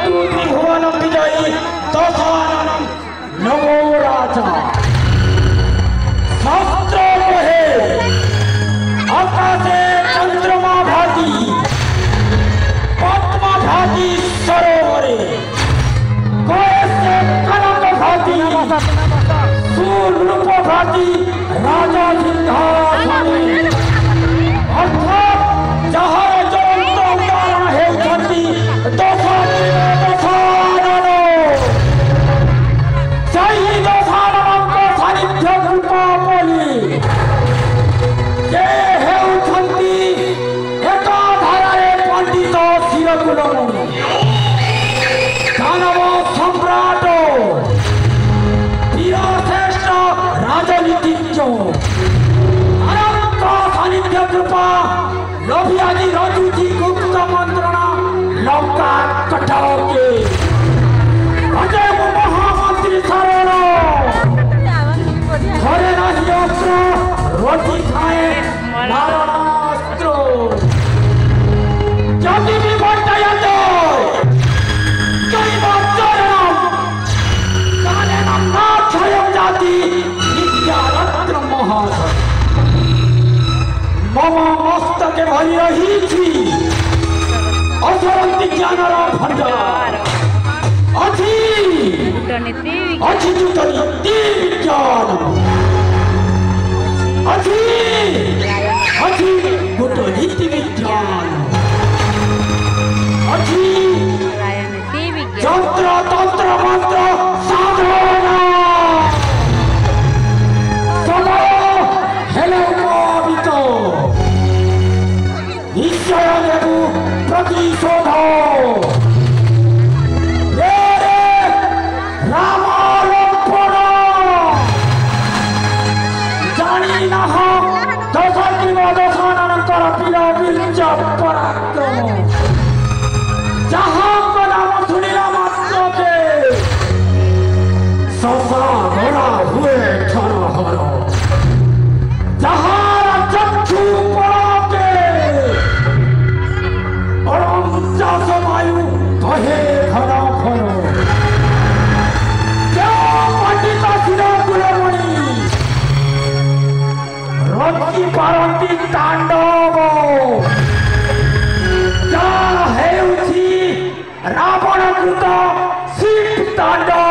त्रिभुवन विजयी दशाननं नमो राजा शास्त्र कहे आकाशे चंद्रमा भाति पद्मा भाति सरोवरे कैसे कनक भाति सूर्य भाति राजा सिंहासने अर्थात जहाँ ज्वलंत उदाहरण हेउछंती दशानन ସେହି ଦଶାନନଙ୍କ ସାନ୍ନିଧ୍ୟ କୃପା ବୋଲି ସେ ହେଉଛନ୍ତି ଏକାଧାରାରେ ପଣ୍ଡିତ ଶିରକୁଲମଣି ଦାନବ ସମ୍ରାଟ ବୀରଶ୍ରେଷ୍ଠ ରାଜନୀତିଜ୍ଞ ଆରଙ୍କ ସାନ୍ନିଧ୍ୟ କୃପା ଲୋଭି ଆଜି ରଚୁଛି ଗୁପ୍ତ ମନ୍ତ୍ରଣା ଲଙ୍କା କଟକେ ଅଜୟ ମହାମନ୍ତ୍ରୀ ଶରଣ ଘରେ ନାହିଁ ଅସ୍ତ୍ର ରୋଟି ଖାଏ ମାରଣାସ୍ତ୍ର ଯଦି ବି ବଞ୍ଚାୟାତେ ଜୈବ ଚରଣମ୍ କାଲେନମ୍ ନାକ୍ଷୟଂ ଜାତି ନିତ୍ୟାରତ୍ନ ମହାସ ମମ ମସ୍ତକେ ଭରି ରହିଛି ଅସରନ୍ତି ଜ୍ଞାନର ଭଣ୍ଡାର अछि कूटनीति विज्ञान अछि कूटनीति विज्ञान अछि तंत्र तंत्र मंत्र साधना समय हेले उपवित निश्चय देबु प्रतिशोध दशाननଙ୍କର ବୀର ବୀର୍ଯ୍ୟ ପରାକ୍ରମ ଯାହାଙ୍କ ନାମ ଶୁଣିଲା ମାତ୍ରକେ ଶଶା ଗଳା ହୁଏ କ୍ଷଣହର ଯାହାର ଚକ୍ଷୁ ପଳକେ ଅଣଚାଶ ବାୟୁ କହେ ଘନ ଘନ କେଉଁ ପଣ୍ଡିତ ଶିରକୁଲମଣି ରଚି ପାରନ୍ତି ତାଣ୍ଡବ ଯାହା ହେଉଛି ରାବଣ କୃତ ଶିଳ୍ପ ତାଣ୍ଡବ